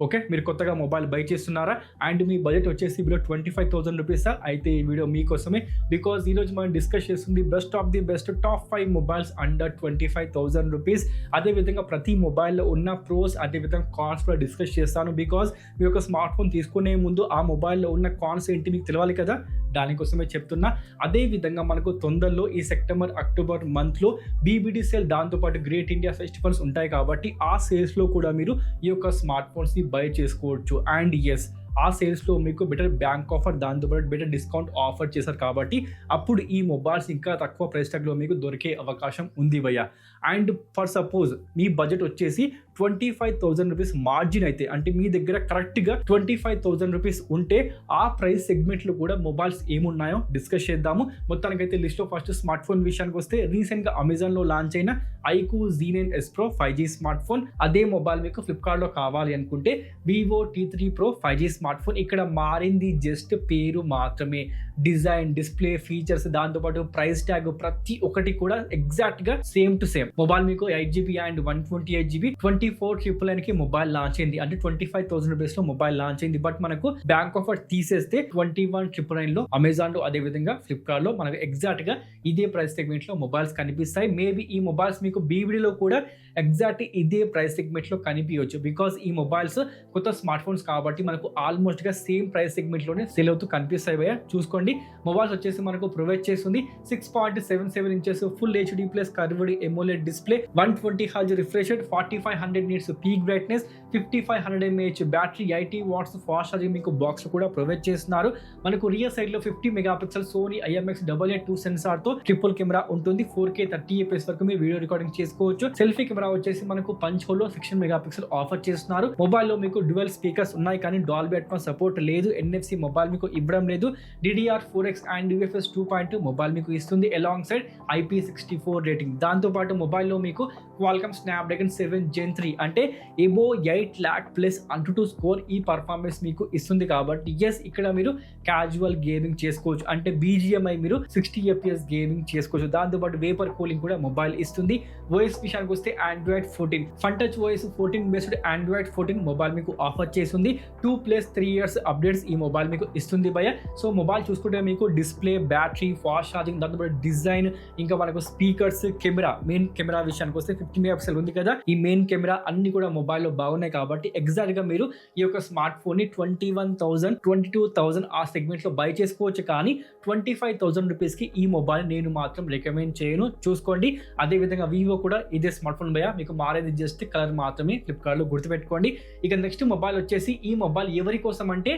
Okay, మీరు కొత్తగా mobile by చేస్తున్నారా అండ్ మీ బడ్జెట్ వచ్చేసి బిలో 25,000 రూపీసా? అయితే ఈ వీడియో మీకోసమే. బికాజ్ ఈరోజు మనం డిస్కస్ చేస్తుంది best of the best top 5 mobiles under 25,000 rupees. అదేవిధంగా ప్రతి మొబైల్లో ఉన్న ప్రోస్ అదేవిధంగా కాన్స్ కూడా డిస్కస్ చేస్తాను. బికాజ్ మీ యొక్క స్మార్ట్ ఫోన్ తీసుకునే ముందు ఆ మొబైల్లో ఉన్న కాన్స్ ఏంటి మీకు తెలియాలి కదా, దానికోసమే చెప్తున్నా. అదేవిధంగా మనకు తొందరలో ఈ సెప్టెంబర్ అక్టోబర్ మంత్లో బీబీడీ సేల్, దాంతోపాటు గ్రేట్ ఇండియా ఫెస్టివల్స్ ఉంటాయి కాబట్టి ఆ సేల్స్లో కూడా మీరు ఈ యొక్క స్మార్ట్ ఫోన్స్ని బై చేసుకోవచ్చు. అండ్ ఎస్, ఆ సేల్స్లో మీకు బెటర్ బ్యాంక్ ఆఫర్, దాంతోపాటు బెటర్ డిస్కౌంట్ ఆఫర్ చేశారు కాబట్టి అప్పుడు ఈ మొబైల్స్ ఇంకా తక్కువ ప్రైస్ ట్యాగ్లో మీకు దొరికే అవకాశం ఉంది భయ్య. And for suppose me budget వచ్చేసి 25,000 రూపీస్ మార్జిన్ అయితే, అంటే మీ దగ్గర కరెక్ట్గా 25,000 రూపీస్ ఉంటే ఆ ప్రైస్ సెగ్మెంట్లో కూడా మొబైల్స్ ఏమున్నాయో డిస్కస్ చేద్దాము. మొత్తానికైతే లిస్ట్లో ఫస్ట్ స్మార్ట్ ఫోన్ విషయానికి వస్తే రీసెంట్గా అమెజాన్లో లాంచ్ అయిన iQOO Z9s Pro 5G smart phone. అదే మొబైల్ మీకు ఫ్లిప్కార్ట్లో కావాలి అనుకుంటే Vivo T3 Pro 5G smart phone. ఇక్కడ మారింది జస్ట్ పేరు మాత్రమే. డిజైన్, డిస్ప్లే, ఫీచర్స్, దాంతోపాటు ప్రైస్ ట్యాగ్ ప్రతి ఒక్కటి కూడా ఎగ్జాక్ట్గా సేమ్ టు సేమ్. మొబైల్ మీకు 8GB and 128GB 24,999కి mobile launch అయింది. అంటే 25,000 రూపీస్లో మొబైల్ లాంచ్ అయింది. బట్ మనకు బ్యాంక్ ఆఫర్ తీసేస్తే 21,999లో అమెజాన్లో అదేవిధంగా ఫ్లిప్కార్ట్లో మనకు ఎగ్జాక్ట్గా ఇదే ప్రైస్ సెగ్మెంట్లో మొబైల్స్ కనిపిస్తాయి. మేబీ ఈ మొబైల్స్ మీకు బీబీడీలో కూడా ఎగ్జాక్ట్ ఇదే ప్రైస్ సెగ్మెంట్లో కనిపించవచ్చు. బికాస్ ఈ మొబైల్స్ కొత్త స్మార్ట్ ఫోన్స్ కాబట్టి మనకు ఆల్మోస్ట్గా సేమ్ ప్రైస్ సెగ్మెంట్లోనే సేల్ అవుతూ కనిపిస్తాయి భయ్య. చూసుకోండి, మొబైల్స్ వచ్చేసి మనకు ప్రొవైడ్ చేస్తుంది 6.77 inches full HD plus curved AMOLED display, 120 Hz refresh rate, 4500 nits peak brightness, 5500 mAh battery, 80 watts fast charging మీకు బాక్స్ కూడా ప్రొవైడ్ చేస్తున్నారు. మనకు రియర్ సైడ్ లో 50 మెగాపిక్సెల్ సోనీ IMX88 సెన్సార్ తో ట్రిపుల్ కెమెరా ఉంటుంది. 4K 30 fps వరకు మీరు వీడియో రికార్డింగ్ చేసుకోవచ్చు. సెల్ఫీ కెమెరా వచ్చేసి మనకు పంచ్ హోల్ లో 16 మెగాపిక్సెల్ ఆఫర్ చేస్తున్నారు. మొబైల్ లో మీకు డ్యువల్ స్పీకర్స్ ఉన్నాయి కానీ డాల్బీ అట్మాస్ సపోర్ట్ లేదు. NFC మొబైల్ మీకు ఇవ్వడం లేదు. DDR4X అండ్ UFS 2.2 మొబైల్ మీకు ఇస్తుంది అలాంగ్ సైడ్ IP64 రేటింగ్. దాంతో పాటు మొబైల్లో మీకు క్వాల్కమ్ స్నాప్డ్రాగన్ 7 Gen 3 అంటే ఎబో 8 lakh ప్లస్ అంటూ స్కోర్ ఈ పర్ఫార్మెన్స్ మీకు ఇస్తుంది కాబట్టి ఎస్, ఇక్కడ మీరు క్యాజువల్ గేమింగ్ చేసుకోవచ్చు. అంటే BGMI మీరు 60 FPS గేమింగ్ చేసుకోవచ్చు. దాంతోపాటు వేపర్ కూలింగ్ కూడా మొబైల్ ఇస్తుంది. ఓఎస్ విషయానికి వస్తే Android 14 fun touch OS 14 based Android 14 mobile మీకు ఆఫర్ చేస్తుంది. 2+3 years అప్డేట్స్ ఈ మొబైల్ మీకు ఇస్తుంది భయ. సో మొబైల్ చూసుకుంటే మీకు డిస్ప్లే, బ్యాటరీ, ఫాస్ట్ ఛార్జింగ్, దాంతోపాటు డిజైన్, ఇంకా మనకు స్పీకర్స్, కెమెరా, మెయిన్ కెమెరా విషయానికి వస్తే 50 మెగాపిక్సెల్ ఉంది కదా, ఈ మెయిన్ కెమెరా అన్ని కూడా మొబైల్లో బాగున్నాయి కాబట్టి ఎగ్జాక్ట్ గా మీరు ఈ యొక్క స్మార్ట్ ఫోన్ ని 21,000, 22,000 ఆ సెగ్మెంట్ లో బై చేసుకోవచ్చు. కానీ 25,000 రూపీస్ కి ఈ మొబైల్ నేను మాత్రం రికమెండ్ చేయను. చూసుకోండి. అదే విధంగా వివో కూడా ఇదే స్మార్ట్ ఫోన్ భయ, మీకు మారేది జస్ట్ కలర్ మాత్రమే. ఫ్లిప్కార్ట్ లో గుర్తుపెట్టుకోండి. ఇక నెక్స్ట్ మొబైల్ వచ్చేసి, ఈ మొబైల్ ఎవరి కోసం అంటే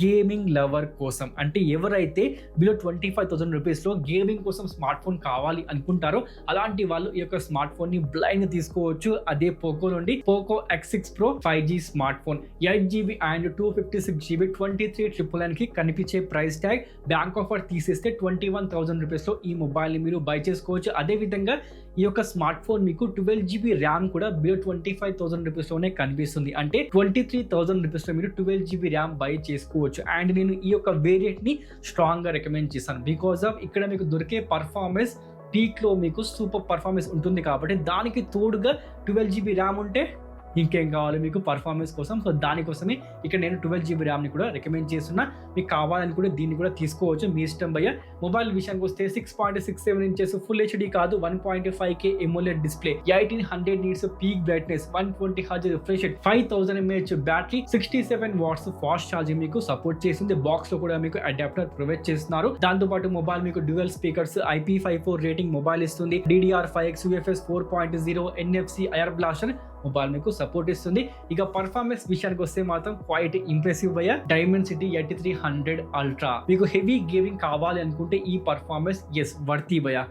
గేమింగ్ లవర్ కోసం. అంటే ఎవరైతే బిలో 25,000 రూపీస్లో గేమింగ్ కోసం స్మార్ట్ ఫోన్ కావాలి అనుకుంటారో అలాంటి వాళ్ళు ఈ యొక్క స్మార్ట్ ఫోన్ ని బ్లైండ్ తీసుకోవచ్చు. అదే పోకో నుండి Poco X6 Pro 5G smart phone, 8GB and 256GB 23,999కి కనిపించే ప్రైస్ ట్యాగ్. బ్యాంక్ ఆఫర్ తీసేస్తే 21,000 రూపీస్లో ఈ మొబైల్ ని మీరు బై చేసుకోవచ్చు. అదే విధంగా ఈ యొక్క స్మార్ట్ ఫోన్ మీకు 12GB ర్యామ్ కూడా బిలో 25,000 రూపీస్లోనే కనిపిస్తుంది. అంటే 23,000 రూపీస్లో మీరు 12GB ర్యామ్ బై చేసుకోవచ్చు. అండ్ నేను ఈ యొక్క వేరియంట్ ని స్ట్రాంగ్ గా రికమెండ్ చేస్తాను. బికాస్ ఆఫ్ ఇక్కడ మీకు దొరికే పర్ఫార్మెన్స్ పీక్ లో మీకు సూపర్ పర్ఫార్మెన్స్ ఉంటుంది కాబట్టి దానికి తోడుగా 12GB ర్యామ్ ఉంటే ఇంకేం కావాలి మీకు పర్ఫార్మెన్స్ కోసం. సో దానికోసమే ఇక్కడ నేను 12GB ర్యామ్ని కూడా రికమెండ్ చేస్తున్నా. మీకు కావాలని కూడా దీన్ని కూడా తీసుకోవచ్చు, మీ ఇష్టం భయ్య. మొబైల్ విషయానికి వస్తే 6.67 ఇంచెస్ ఫుల్ HD కాదు, 1.5K AMOLED display, 1800 nits peak brightness, 120 Hz refresh rate, 5000 mAh battery, 67 watts fast charging మీకు సపోర్ట్ చేస్తుంది. బాక్స్ లో కూడా మీకు అడాప్టర్ ప్రొవైడ్ చేస్తున్నారు. దాంతోపాటు మొబైల్ మీకు dual speakers, IP54 rating mobile ఇస్తుంది. DDR5X, UFS 4.0, NFC air blaster mobile మీకు సపోర్ట్ ఇస్తుంది. ఇక పర్ఫార్మెన్స్ విషయానికి వస్తే మాత్రం క్వైట్ ఇంప్రెసివ్ భయ్య. Dimensity 8300 ultra. మీకు హెవీ గేమింగ్ కావాలి అనుకుంటే ఈ పర్ఫార్మెన్స్ ఎస్ వర్తీ భయ్య.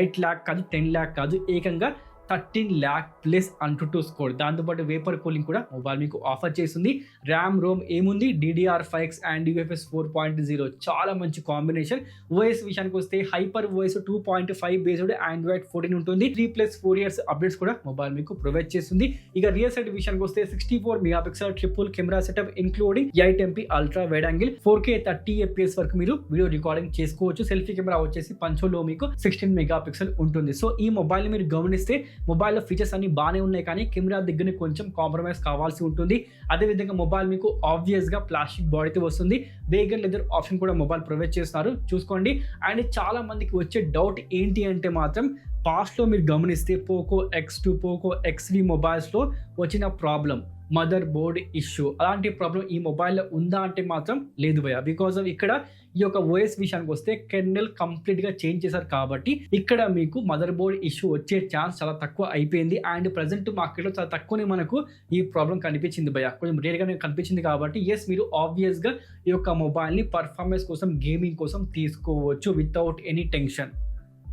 8 lakh కాదు, 10 lakh కాదు, ఏకంగా 13 lakh ప్లస్ అంటూ స్కోర్. దాంతోపాటు వేపర్ కూలింగ్ కూడా మొబైల్ మీకు ఆఫర్ చేస్తుంది. ర్యామ్, రోమ్ ఏముంది, DDR5X అండ్ UFS 4.0 చాలా మంచి కాంబినేషన్. ఓఎస్ విషయానికి వస్తే హైపర్ OS 2.5 బేస్డ్ Android 14 ఉంటుంది. 3+4 years అప్డేట్స్ కూడా మొబైల్ మీకు ప్రొవైడ్ చేస్తుంది. ఇక రియర్ సైడ్ విషయానికి వస్తే 64 megapixel triple camera setup including 8MP ultra wide angle, 4K 30 fps వరకు మీరు వీడియో రికార్డింగ్ చేసుకోవచ్చు. సెల్ఫీ కెమెరా వచ్చేసి పంచోలో మీకు 16 మెగాపిక్సెల్ ఉంటుంది. సో ఈ మొబైల్ మీరు గమనిస్తే మొబైల్లో ఫీచర్స్ అన్ని బాగానే ఉన్నాయి, కానీ కెమెరా దగ్గర కొంచెం కాంప్రమైజ్ కావాల్సి ఉంటుంది. అదేవిధంగా మొబైల్ మీకు ఆబ్వియస్గా ప్లాస్టిక్ బాడీతో వస్తుంది. వేగన్ లెదర్ ఆప్షన్ కూడా మొబైల్ ప్రొవైడ్ చేస్తున్నారు, చూసుకోండి. అండ్ చాలా మందికి వచ్చే డౌట్ ఏంటి అంటే మాత్రం పాస్ట్లో మీరు గమనిస్తే పోకో X2, పోకో X3 మొబైల్స్లో వచ్చిన ప్రాబ్లం మదర్ బోర్డ్ ఇష్యూ. అలాంటి ప్రాబ్లం ఈ మొబైల్లో ఉందా అంటే మాత్రం లేదు భయ్య. బికాజ్ ఆఫ్ ఇక్కడ ఈ యొక్క ఓఎస్ విషయానికి వస్తే కెర్నెల్ కంప్లీట్గా చేంజ్ చేశారు కాబట్టి ఇక్కడ మీకు మదర్ బోర్డ్ ఇష్యూ వచ్చే ఛాన్స్ చాలా తక్కువ అయిపోయింది. అండ్ ప్రజెంట్ మార్కెట్లో చాలా తక్కువనే మనకు ఈ ప్రాబ్లం కనిపించింది భయ్య, కొంచెం రేర్గానే కనిపించింది. కాబట్టి ఎస్, మీరు ఆబ్వియస్గా ఈ యొక్క మొబైల్ని పర్ఫార్మెన్స్ కోసం, గేమింగ్ కోసం తీసుకోవచ్చు వితౌట్ ఎనీ టెన్షన్.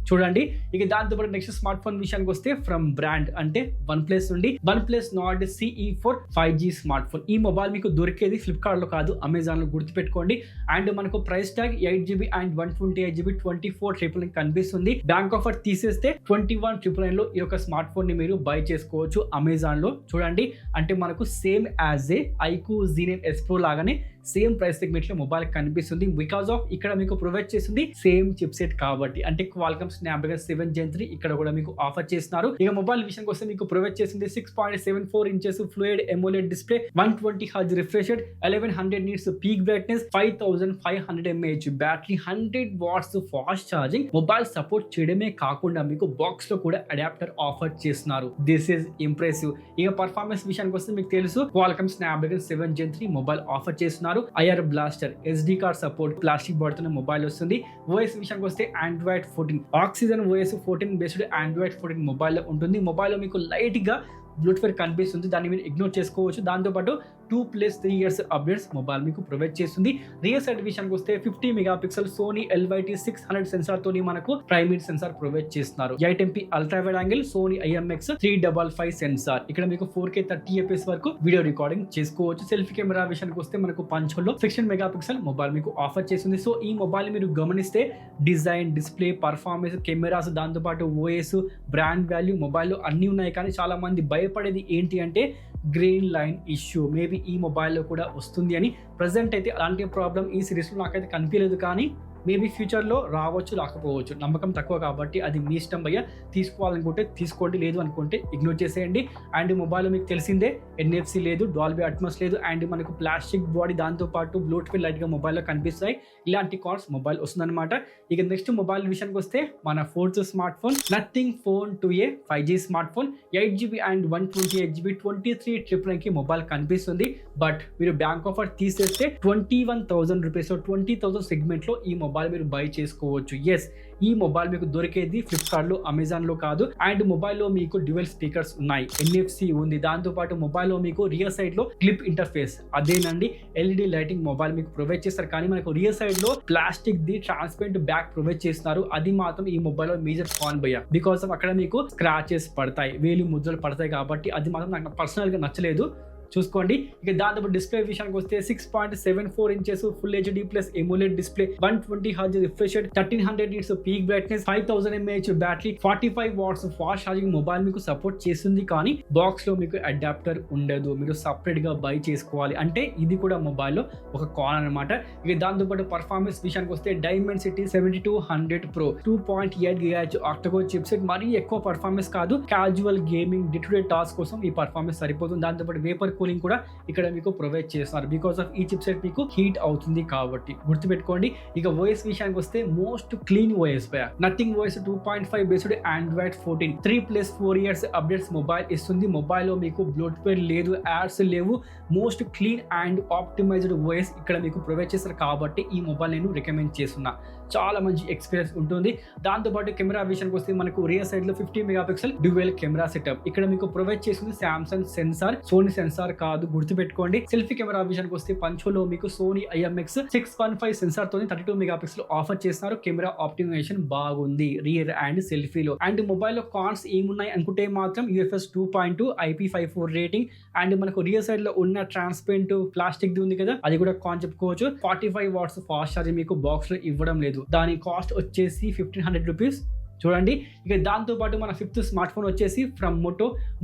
చూడండి, ఇక దాంతోపాటు నెక్స్ట్ స్మార్ట్ ఫోన్ విషయానికి వస్తే ఫ్రమ్ బ్రాండ్ అంటే OnePlus నుండి OnePlus Nord CE4 5G smart phone. ఈ మొబైల్ మీకు దొరికేది ఫ్లిప్కార్ట్లో కాదు, అమెజాన్లో, గుర్తుపెట్టుకోండి. అండ్ మనకు price tag 8GB and 128GB 24,999 కనిపిస్తుంది. బ్యాంక్ ఆఫర్ తీసేస్తే 21,999లో ఈ యొక్క స్మార్ట్ ఫోన్ ని మీరు బై చేసుకోవచ్చు అమెజాన్లో. చూడండి, అంటే మనకు same as a iQOO Z9 S Pro లాగానే సేమ్ ప్రైస్ సెగ్మెంట్లో మొబైల్ కనిపిస్తుంది. బికాస్ ఆఫ్ ఇక్కడ మీకు ప్రొవైడ్ చేస్తుంది సేమ్ చిప్సెట్ కాబట్టి, అంటే Qualcomm Snapdragon 7 Gen 3 ఇక్కడ కూడా మీకు ఆఫర్ చేస్తున్నారు. ఇక మొబైల్ విషయానికి వస్తే మీకు ప్రొవైడ్ చేసింది 6.74 inches fluid AMOLED display, 120Hz refresh rate, 1100 nits peak brightness, 5500 mAh battery, 100 watts fast charging. Mobile support చేయడమే కాకుండా మీకు బాక్స్ లో కూడా అడాప్టర్ ఆఫర్ చేస్తున్నారు. This is impressive. ఇక పర్ఫార్మెన్స్ విషయానికి వస్తే మీకు తెలుసు Qualcomm Snapdragon 7 Gen 3 mobile offer చేస్తున్నారు. IR blaster, SD card support, plastic బాడీతో మొబైల్ వస్తుంది. ఓఎస్ విషయానికి వస్తే Android 14 oxygen OS 14 based Android 14 మొబైల్లో ఉంటుంది. మొబైల్లో మీకు లైట్ గా బ్లూటూత్ కనిపిస్తుంది, దాన్ని మీరు ఇగ్నోర్ చేసుకోవచ్చు. దాంతోపాటు 2+3 years అప్డేట్స్ మొబైల్ మీకు ప్రొవైడ్ చేస్తుంది. రియర్ సైడ్ విషయానికి వస్తే 50 మెగాపిక్సెల్ Sony LYT 600 సెన్సార్ తోని మనకు ప్రైమరీ సెన్సార్ ప్రొవైడ్ చేస్తున్నారు. 8MP ultra wide angle Sony IMX 355 sensor, ఇక్కడ మీకు 4K 30fps వరకు వీడియో రికార్డింగ్ చేసుకోవచ్చు. సెల్ఫీ కెమెరా విషయానికి వస్తే మనకు పంచోల్లో 16 మెగాపిక్సెల్ మొబైల్ మీకు ఆఫర్ చేస్తుంది. సో ఈ మొబైల్ మీరు గమనిస్తే డిజైన్, డిస్ప్లే, పర్ఫార్మెన్స్, కెమెరాస్, దాంతోపాటు ఓఎస్, బ్రాండ్ వాల్యూ మొబైల్లో అన్ని ఉన్నాయి. కానీ చాలా మంది భయపడేది ఏంటి అంటే గ్రీన్ లైన్ ఇష్యూ. మేబీ ఈ మొబైల్లో కూడా వస్తుంది అని. ప్రజెంట్ అయితే అలాంటి ప్రాబ్లం ఈ సిరీస్లో నాకైతే కనిపించలేదు, కానీ మేబీ ఫ్యూచర్లో రావచ్చు, రాకపోవచ్చు. నమ్మకం తక్కువ కాబట్టి అది మీ ఇష్టం భయ్య. తీసుకోవాలనుకుంటే తీసుకోండి, లేదు అనుకుంటే ఇగ్నోర్ చేసేయండి. అండ్ మొబైల్ మీకు తెలిసిందే NFC లేదు, డాల్బీ అట్మాస్ లేదు, అండ్ మనకు ప్లాస్టిక్ బాడీ, దాంతోపాటు బ్లూటూత్ లైట్గా మొబైల్లో కనిపిస్తాయి. ఇలాంటి కార్డ్స్ మొబైల్ వస్తుందన్నమాట. ఇక నెక్స్ట్ మొబైల్ విషయానికి వస్తే మన 4th smart phone Nothing Phone 2a 5G smart phone, 8GB and 128GB 23,999కి మొబైల్ కనిపిస్తుంది. బట్ మీరు బ్యాంక్ ఆఫర్ తీసేస్తే 21,000 రూపీస్, 20,000 సెగ్మెంట్లో ఈ మొబైల్ మీరు బై చేసుకోవచ్చు. ఎస్, ఈ మొబైల్ మీకు దొరికేది ఫ్లిప్కార్ట్లో, అమెజాన్లో కాదు. అండ్ మొబైల్లో మీకు డ్యూయల్ స్పీకర్స్ ఉన్నాయి, NFC ఉంది, దాంతోపాటు మొబైల్లో మీకు రియర్ సైడ్లో క్లిప్ ఇంటర్ఫేస్, అదేనండి LED లైటింగ్ మొబైల్ మీకు ప్రొవైడ్ చేస్తారు. కానీ మనకు రియర్ సైడ్లో plastic the transparent back provide చేస్తున్నారు. అది మాత్రం ఈ మొబైల్లో మేజర్ కాన్ భయ్య. బికాస్ ఆఫ్ అక్కడ మీకు స్క్రాచెస్ పడతాయి, వేలు ముద్రలు పడతాయి కాబట్టి అది మాత్రం నాకు పర్సనల్గా నచ్చలేదు. చూసుకోండి. ఇక దాంతో డిస్ప్లే విషయానికి వస్తే 6.74 inches full HD plus AMOLED display, 120Hz refresh rate, 1300 nits peak brightness, 5000 mAh battery, 45 watts fast charging mobile మీకు సపోర్ట్ చేస్తుంది. కానీ బాక్స్ లో మీకు అడాప్టర్ ఉండదు, మీరు సపరేట్ గా బై చేసుకోవాలి. అంటే ఇది కూడా మొబైల్లో ఒక కాన్ అనమాట. ఇక దాంతోపాటు పర్ఫార్మెన్స్ విషయానికి వస్తే Dimensity 7200 Pro 2.8 GHz octa-core chipset, మరీ ఎక్కువ పర్ఫార్మెన్స్ కాదు. Casual gaming, day to day task కోసం ఈ పర్ఫార్మెన్స్ సరిపోతుంది. దాంతోపాటు వేపర్ కూలింగ్ కూడా ఇక్కడ మీకు ప్రొవైడ్ చేస్తున్నారు. బికాస్ ఆఫ్ ఈ చిప్సెట్ మీకు హీట్ అవుతుంది కాబట్టి గుర్తుపెట్టుకోండి. ఇక ఓఎస్ విషయానికి వస్తే most clean OS nothing OS 2.5 based Android 14 3+4 years updates mobile ఇస్తుంది. మొబైల్లో మీకు బ్లూటూత్ లేదు, యాడ్స్ లేవు, most clean and optimised OS ఇక్కడ మీకు ప్రొవైడ్ చేస్తారు. కాబట్టి ఈ మొబైల్ నేను రికమెండ్ చేస్తున్నా, చాలా మంచి ఎక్స్పీరియన్స్ ఉంటుంది. దాంతోపాటు కెమెరా విషయానికి వస్తే మనకు రియర్ సైడ్ లో 50 మెగాపిక్సెల్ డ్యూయల్ కెమెరా సెటప్, ఇక్కడ మీకు ప్రొవైడ్ చేస్తుంది సామ్సంగ్ సెన్సార్, సోనీ సెన్సార్ కాదు, గుర్తుపెట్టుకోండి. సెల్ఫీ కెమెరా విషయానికి వస్తే పంచోలో మీకు Sony IMX 615 సెన్సార్ తోని 32 మెగాపిక్సెల్ ఆఫర్ చేస్తున్నారు. కెమెరా ఆప్టిమైజేషన్ బాగుంది రియర్ అండ్ సెల్ఫీలో. అండ్ మొబైల్లో కాన్స్ ఏమున్నాయి అనుకుంటే మాత్రం UFS 2.2 IP54 రేటింగ్, అండ్ మనకు రియర్ సైడ్ లో ఉన్న ట్రాన్స్పరెంట్ ప్లాస్టిక్ ది ఉంది కదా, అది కూడా కాన్ చెప్పుకోవచ్చు. 45 watts ఫాస్ట్ ఛార్జింగ్ మీకు బాక్స్ లో ఇవ్వడం లేదు, దాని కాస్ట్ వచ్చేసి 1500 రూపీస్. చూడండి. ఇక దాంతోపాటు మన 5th స్మార్ట్ ఫోన్ వచ్చేసి from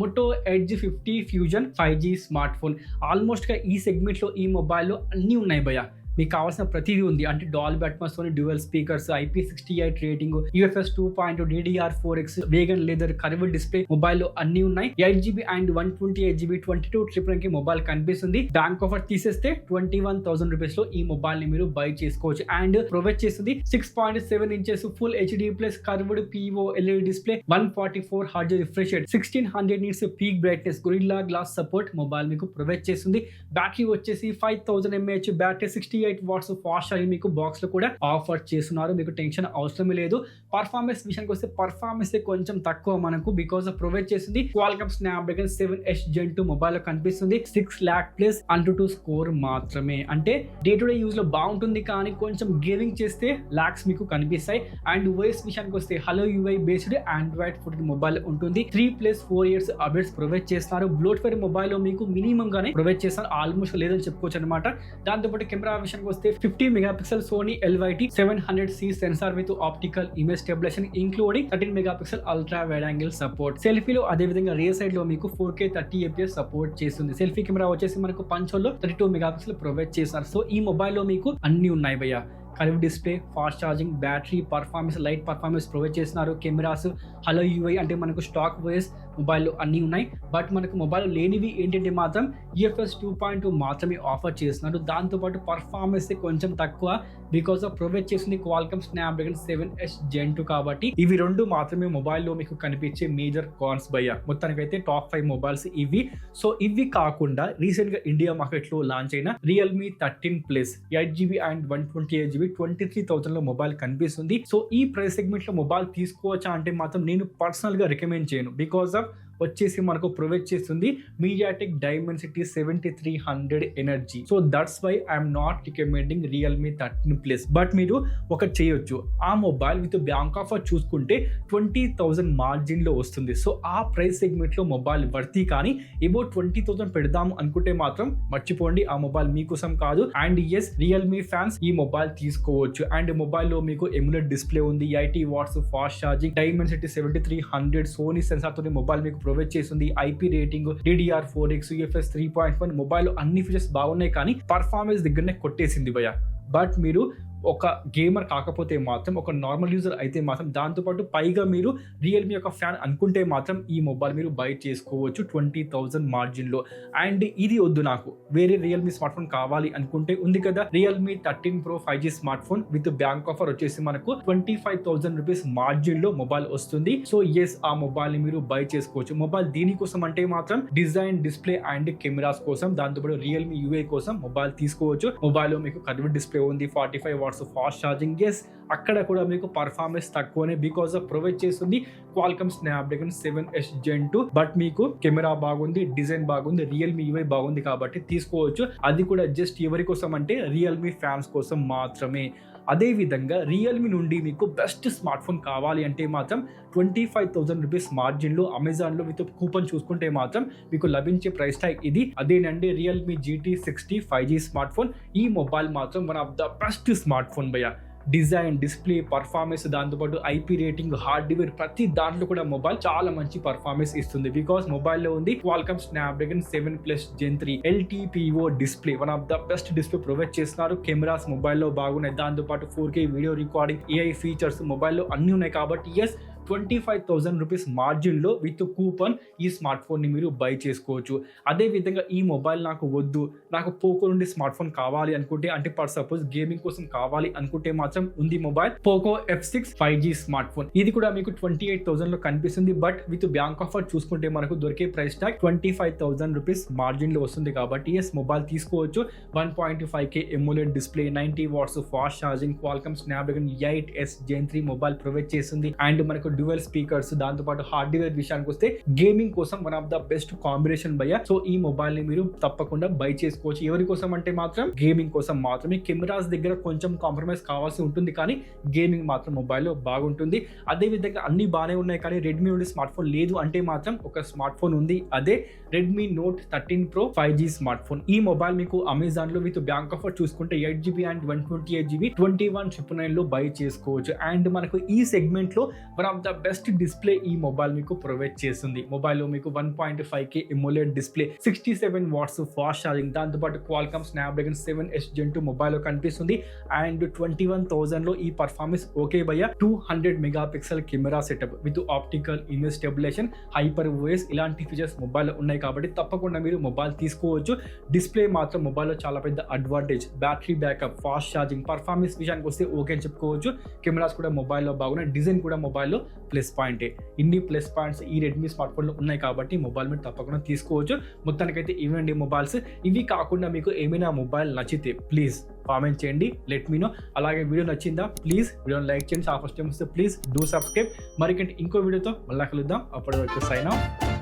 Moto Edge 50 Fusion 5G smart phone. Almost గా ఈ సెగ్మెంట్ లో ఈ మొబైల్లో అన్ని ఉన్నాయి భయ్య. మీకు కావాల్సిన ప్రతిదీ ఉంది. అంటే డాల్బీ అట్మాస్ తోని dual speakers, IP68 rating, UFS 2.2, DDR4X, vegan leather, curved display మొబైల్లో అన్ని ఉన్నాయి. 8GB అండ్ 128GB 2299 కి మొబైల్ కనిపిస్తుంది. బ్యాంక్ ఆఫర్ తీసేస్తే 21,000 రూపీస్ లో ఈ మొబైల్ ని మీరు బై చేసుకోవచ్చు. అండ్ ప్రొవైడ్ చేస్తుంది 6.7 inches full HD plus curved PO LED display, 144 Hz refresh rate, 1600 nits peak brightness, Gorilla glass support mobile మీకు ప్రొవైడ్ చేస్తుంది. బ్యాటరీ వచ్చేసి 5000 mAh battery, 68 watts fast charging మీకు బాక్స్ లో కూడా ఆఫర్ చేస్తున్నారు. మీకు టెన్షన్ అవసరమే లేదు. పర్ఫార్మెన్స్ విషయానికి వస్తే పర్ఫార్మెన్స్ కొంచెం తక్కువ మనకు, బికాస్ ప్రొవైడ్ చేస్తుంది క్వాల్కమ్ స్నాప్డ్రాగన్ 7 Gen 2 మొబైల్ లో కనిపిస్తుంది. 6 lakh ప్లస్ ANTUTU స్కోర్ మాత్రమే. అంటే డే టు డే యూజ్ లో బాగుంటుంది, కానీ కొంచెం గేమింగ్ చేస్తే లాక్స్ మీకు కనిపిస్తాయి. అండ్ OS విషయానికి వస్తే hello UI based Android 14 mobile ఉంటుంది. 3+4 years అప్డేట్స్ ప్రొవైడ్ చేస్తారు. బ్లోట్వేర్ మొబైల్ లో మీకు మినిమం గానే ప్రొవైడ్ చేస్తారు, ఆల్మోస్ట్ లేదని చెప్పుకోవచ్చు అనమాట. దాంతోపాటు కెమెరా విషయానికి వస్తే 50 MP Sony LYT 700C sensor with optical image stabilisation including 13 MP ultra wide angle support. సెల్ఫీలో అదే విధంగా రియర్ సైడ్ లో మీకు 4K 30fps సపోర్ట్ చేస్తుంది. సెల్ఫీ కెమెరా వచ్చేసి మనకు పంచోల్లో 32 MP ప్రొవైడ్ చేస్తారు. సో ఈ మొబైల్ లో మీకు అన్ని ఉన్నాయి భయ్యా. Curve display, fast charging, battery performance, light performance provide చేస్తున్నారు. కెమెరాస్, హలో UI అంటే మనకు స్టాక్ OS మొబైల్లో అన్నీ ఉన్నాయి. బట్ మనకు మొబైల్ లేనివి ఏంటంటే మాత్రం UFS 2.2 మాత్రమే ఆఫర్ చేస్తున్నారు. దాంతోపాటు పర్ఫార్మెన్స్ కొంచెం తక్కువ, బికాస్ ఆఫ్ ప్రొవైడ్ చేసింది క్వాల్కమ్ స్నాప్డ్రాగన్ 7 Gen 2 కాబట్టి ఇవి రెండు మాత్రమే మొబైల్లో మీకు కనిపించే మేజర్ కాన్స్ భయ్యా. మొత్తానికైతే టాప్ 5 మొబైల్స్ ఇవి. సో ఇవి కాకుండా రీసెంట్ గా ఇండియా మార్కెట్ లో లాంచ్ అయిన Realme 13 Plus 8GB and 128GB 23,000 లో మొబైల్ కనిపిస్తుంది. సో ఈ ప్రైస్ సెగ్మెంట్ లో మొబైల్ తీసుకోవచ్చా అంటే మాత్రం నేను పర్సనల్ గా రికమెండ్ చేయను. బికాస్ ఆఫ్ వచ్చేసి మనకు ప్రొవైడ్ చేస్తుంది MediaTek Dimensity 7300 Energy. So that's why I'm not recommending Realme 13 Plus. But మీరు ఒకటి చేయొచ్చు, ఆ మొబైల్ విత్ బ్యాంక్ ఆఫర్ చూసుకుంటే 20,000 మార్జిన్ లో వస్తుంది. సో ఆ ప్రైస్ సెగ్మెంట్ లో మొబైల్ వర్తి, కానీ అబౌట్ 20,000 పెడదాము అనుకుంటే మాత్రం మర్చిపోండి, ఆ మొబైల్ మీకోసం కాదు. అండ్ ఎస్, Realme ఫ్యాన్స్ ఈ మొబైల్ తీసుకోవచ్చు. అండ్ మొబైల్లో మీకు ఎమ్యులేట్ డిస్ప్లే ఉంది, 80 watts fast charging, Dimensity 7300 Sony sensor తోని మొబైల్ మీకు ప్రొవైడ్ చేస్తుంది. IP rating, DDR4X, UFS 3.1 mobile అన్ని ఫీచర్స్ బాగున్నాయి, కానీ పర్ఫార్మెన్స్ దగ్గరనే కొట్టేసింది భయ్యా. బట్ మీరు ఒక గేమర్ కాకపోతే మాత్రం, ఒక నార్మల్ యూజర్ అయితే మాత్రం, దాంతోపాటు పైగా మీరు రియల్మీ యొక్క ఫ్యాన్ అనుకుంటే మాత్రం ఈ మొబైల్ మీరు బై చేసుకోవచ్చు 20,000 మార్జిన్లో. అండ్ ఇది వద్దు, నాకు వేరే రియల్మీ స్మార్ట్ ఫోన్ కావాలి అనుకుంటే ఉంది కదా Realme 13 Pro 5G smart phone with bank offer వచ్చేసి మనకు 25,000 రూపీస్ మార్జిన్లో మొబైల్ వస్తుంది. సో ఎస్, ఆ మొబైల్ ని మీరు బై చేసుకోవచ్చు. మొబైల్ దీనికోసం అంటే మాత్రం డిజైన్, డిస్ప్లే అండ్ కెమెరాస్ కోసం, దాంతోపాటు Realme UI కోసం మొబైల్ తీసుకోవచ్చు. మొబైల్లో మీకు కర్వ్డ్ డిస్ప్లే ఉంది, 45 వాట్స్ ఫాస్ట్ ఛార్జింగ్. ఎస్, అక్కడ కూడా మీకు పర్ఫార్మెన్స్ తక్కువనే, బికాస్ ఆఫ్ ప్రొవైడ్ చేస్తుంది క్వాల్కమ్ స్నాప్డ్రాగన్ 7 Gen 2. బట్ మీకు కెమెరా బాగుంది, డిజైన్ బాగుంది, Realme UI బాగుంది కాబట్టి తీసుకోవచ్చు. అది కూడా జస్ట్ ఎవరి కోసం అంటే Realme ఫ్యాన్స్ కోసం మాత్రమే. అదే విధంగా Realme నుండి మీకు బెస్ట్ స్మార్ట్ ఫోన్ కావాలి అంటే మాత్రం 25,000 రూపీస్ మార్జిన్లో అమెజాన్లో విత్ కూపన్ చూసుకుంటే మాత్రం మీకు లభించే ప్రైస్ ట్యాగ్ ఇది. అదేనండి Realme GT 60 5G smart phone. ఈ మొబైల్ మాత్రం one of the best smart phone భయ్యా. డిజైన్, డిస్ప్లే, పర్ఫార్మెన్స్, దాంతోపాటు IP రేటింగ్, హార్డ్వేర్, ప్రతి దాంట్లో కూడా మొబైల్ చాలా మంచి పర్ఫార్మెన్స్ ఇస్తుంది. బికాస్ మొబైల్లో ఉంది Qualcomm Snapdragon 7 Plus Gen 3 LTPO display, one of the best display provide చేస్తున్నారు. కెమెరాస్ మొబైల్లో బాగున్నాయి, దాంతోపాటు 4K video recording, AI features మొబైల్లో అన్ని ఉన్నాయి. కాబట్టి ఎస్, 25,000 రూపీస్ మార్జిన్లో విత్ కూపన్ ఈ స్మార్ట్ ఫోన్ని మీరు బై చేసుకోవచ్చు. అదేవిధంగా ఈ మొబైల్ నాకు వద్దు, నాకు పోకో నుండి స్మార్ట్ ఫోన్ కావాలి అనుకుంటే, అంటే ఫర్ సపోజ్ గేమింగ్ కోసం కావాలి అనుకుంటే మాత్రం ఉంది mobile Poco F6 5G smart phone. ఇది కూడా మీకు 28,000 లో కనిపిస్తుంది. బట్ విత్ బ్యాంక్ ఆఫర్ చూసుకుంటే మనకు దొరికే ప్రైస్ ట్యాగ్ 25,000 రూపీస్ మార్జిన్లో వస్తుంది. కాబట్టి ఎస్, మొబైల్ తీసుకోవచ్చు. 1.5K AMOLED display, 90 watts fast charging, Qualcomm Snapdragon 8 Gen 3 mobile provide చేస్తుంది. అండ్ మనకు డ్యూయల్ స్పీకర్స్, దాంతోపాటు హార్డ్వేర్ విషయానికి వస్తే గేమింగ్ కోసం one of the best combination భయ్యా. సో ఈ మొబైల్ ని మీరు తప్పకుండా బై చేసుకోవచ్చు. ఎవరి కోసం అంటే మాత్రం గేమింగ్ కోసం మాత్రమే. కెమెరాస్ దగ్గర కొంచెం కాంప్రమైజ్ కావాల్సి ఉంటుంది, కానీ గేమింగ్ మాత్రం మొబైల్లో బాగుంటుంది. అదే విధంగా అన్ని బాగానే ఉన్నాయి, కానీ రెడ్మీ నుండి స్మార్ట్ ఫోన్ లేదు అంటే మాత్రం ఒక స్మార్ట్ ఫోన్ ఉంది, అదే Redmi Note 13 Pro 5G smart phone. ఈ మొబైల్ మీకు అమెజాన్ లో విత్ బ్యాంక్ ఆఫర్ చూసుకుంటే 8GB అండ్ 128GB 21,999 లో బై చేసుకోవచ్చు. అండ్ మనకు ఈ సెగ్మెంట్ లో one of the best display ఈ మొబైల్ మీకు ప్రొవైడ్ చేస్తుంది. మొబైల్లో మీకు 1.5K AMOLED display, 67 watts fast charging, దాంతోపాటు క్వాల్కామ్ స్నాప్డ్రాగన్ 7S Gen 2 మొబైల్లో కనిపిస్తుంది. అండ్ 21,000 లో ఈ పర్ఫార్మెన్స్ ఓకే భయ్య. 200 megapixel camera setup with optical image stabilisation, Hyper OS ఇలాంటి ఫీచర్స్ మొబైల్లో ఉన్నాయి కాబట్టి తప్పకుండా మీరు మొబైల్ తీసుకోవచ్చు. డిస్ప్లే మాత్రం మొబైల్లో చాలా పెద్ద advantage. Battery backup, fast charging, performance విషయానికి వస్తే ఓకే అని చెప్పుకోవచ్చు. కెమెరాస్ కూడా మొబైల్లో బాగున్నాయి, డిజైన్ కూడా మొబైల్లో ప్లస్ పాయింటే. ఇన్ని ప్లస్ పాయింట్స్ ఈ రెడ్మీ స్మార్ట్ ఫోన్లో ఉన్నాయి కాబట్టి మొబైల్ మీరు తప్పకుండా తీసుకోవచ్చు. మొత్తానికైతే ఇవ్వండి మొబైల్స్. ఇవి కాకుండా మీకు ఏమైనా మొబైల్ నచ్చితే ప్లీజ్ కామెంట్ చేయండి, లెట్ మీ నో. అలాగే వీడియో నచ్చిందా ప్లీజ్ వీడియోని లైక్ చేయండి. ఫస్ట్ టైం వస్తే ప్లీజ్ డూ సబ్స్క్రైబ్. మరికంటే ఇంకో వీడియోతో మళ్ళీ కలుద్దాం. అప్పటి వరకు సైన్ ఆఫ్.